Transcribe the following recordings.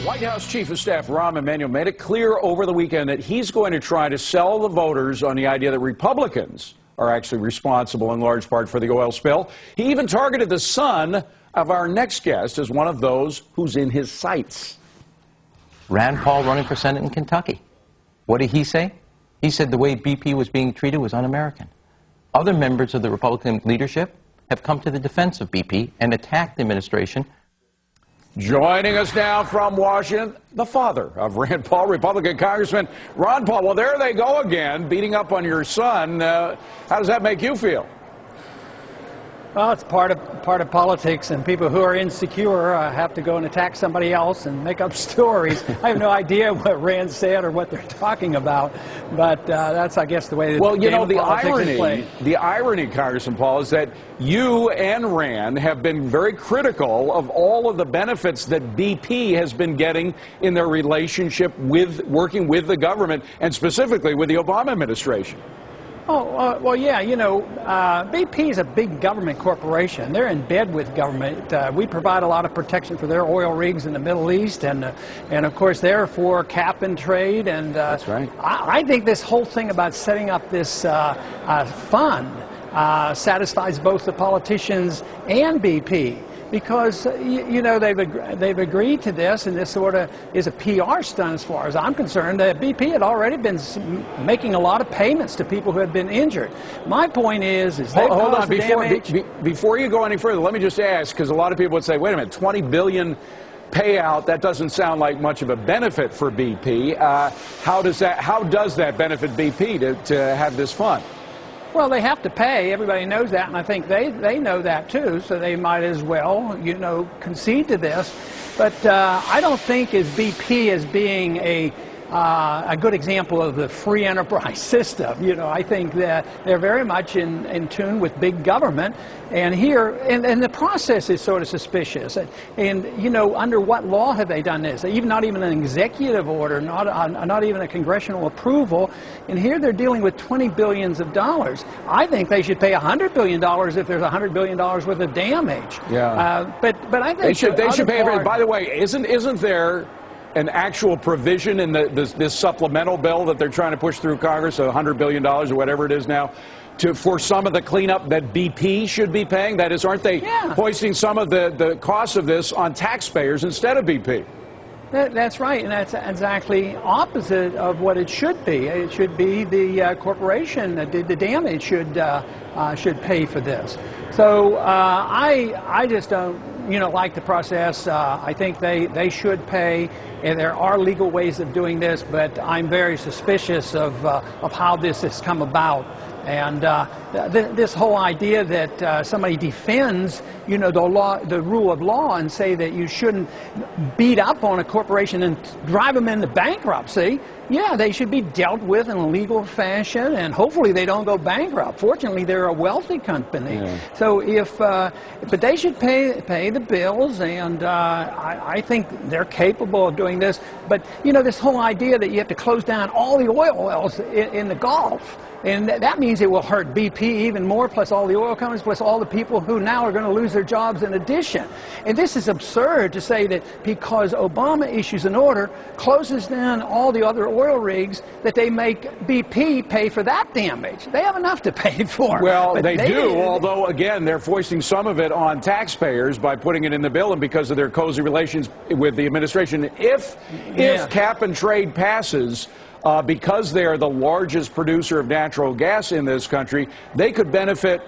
White House Chief of Staff Rahm Emanuel made it clear over the weekend that he's going to try to sell the voters on the idea that Republicans are actually responsible in large part for the oil spill. He even targeted the son of our next guest as one of those who's in his sights. Rand Paul running for Senate in Kentucky. What did he say? He said the way BP was being treated was un-American. Other members of the Republican leadership have come to the defense of BP and attacked the administration. Joining us now from Washington, the father of Rand Paul, Republican Congressman Ron Paul. Well, there they go again, beating up on your son. How does that make you feel? Well, it's part of politics, and people who are insecure have to go and attack somebody else and make up stories. I have no idea what Rand said or what they're talking about, but that's, I guess, the way the well, you know, the irony, Congressman Paul, is that you and Rand have been very critical of all of the benefits that BP has been getting in their relationship with working with the government, and specifically with the Obama administration. Oh, well, yeah, you know, BP is a big government corporation. They're in bed with government. We provide a lot of protection for their oil rigs in the Middle East, and of course, they're for cap and trade. And that's right. I think this whole thing about setting up this fund satisfies both the politicians and BP. Because, you know, they've agreed to this, and this sort of is a PR stunt as far as I'm concerned. BP had already been making a lot of payments to people who had been injured. My point is they've caused the damage. Before you go any further, let me just ask, because a lot of people would say, wait a minute, $20 billion payout, that doesn't sound like much of a benefit for BP. How does that benefit BP to have this fund? Well, they have to pay. Everybody knows that, and I think they know that too, so they might as well, you know, concede to this. But I don't think as BP as being a good example of the free enterprise system. You know, I think that they're very much in tune with big government, and here, and the process is sort of suspicious. And you know, under what law have they done this? Not even an executive order, not even a congressional approval. And here they're dealing with $20 billion. I think they should pay $100 billion if there's $100 billion worth of damage. Yeah. But I think they should pay everything. By the way, isn't there an actual provision in this supplemental bill that they're trying to push through Congress, $100 billion or whatever it is now, for some of the cleanup that BP should be paying? That is, aren't they hoisting some of the costs of this on taxpayers instead of BP? That's right, and that's exactly opposite of what it should be. It should be the corporation that did the damage should pay for this. So I just don't, you know, like the process. I think they should pay, and there are legal ways of doing this, but I'm very suspicious of how this has come about. And this whole idea that somebody defends, you know, the rule of law, and say that you shouldn't beat up on a corporation and drive them into bankruptcy. Yeah, they should be dealt with in a legal fashion, and hopefully they don't go bankrupt. Fortunately, they're a wealthy company. Yeah. So but they should pay the bills, and I think they're capable of doing this. But, you know, this whole idea that you have to close down all the oil wells in the Gulf, and that means it will hurt BP even more, plus all the oil companies, plus all the people who now are going to lose their jobs in addition. And this is absurd to say that because Obama issues an order, closes down all the other oil rigs, that they make BP pay for that damage. They have enough to pay for. Well, they do, although, again, they're foisting some of it on taxpayers by putting it in the bill, and because of their cozy relations with the administration. If cap and trade passes, because they are the largest producer of natural gas in this country, they could benefit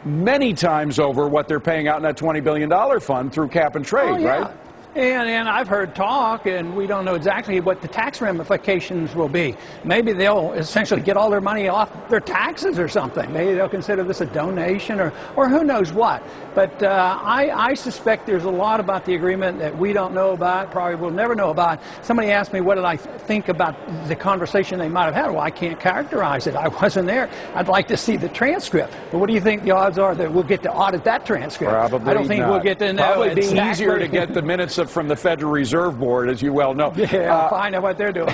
many times over what they're paying out in that $20 billion fund through cap and trade, right? And I've heard talk, and we don't know exactly what the tax ramifications will be. Maybe they'll essentially get all their money off their taxes or something. Maybe they'll consider this a donation or who knows what. But I suspect there's a lot about the agreement that we don't know about, probably will never know about. Somebody asked me what did I think about the conversation they might have had. Well, I can't characterize it. I wasn't there. I'd like to see the transcript. But what do you think the odds are that we'll get to audit that transcript? Probably I don't think we'll get to know. Probably be easier to get the minutes from the Federal Reserve Board, as you well know. Yeah, I'll find out what they're doing.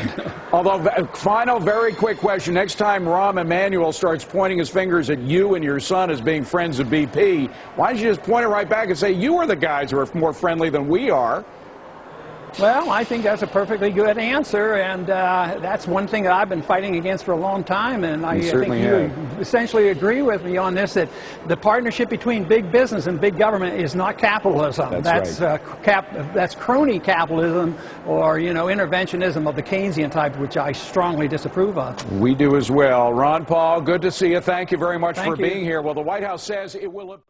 Although, final, very quick question. Next time Rahm Emanuel starts pointing his fingers at you and your son as being friends of BP, why don't you just point it right back and say, you are the guys who are more friendly than we are? Well, I think that's a perfectly good answer, and that's one thing that I've been fighting against for a long time, and I think you essentially agree with me on this, that the partnership between big business and big government is not capitalism. That's crony capitalism, or, you know, interventionism of the Keynesian type, which I strongly disapprove of. We do as well. Ron Paul, good to see you. Thank you very much for being here. Well, the White House says it will...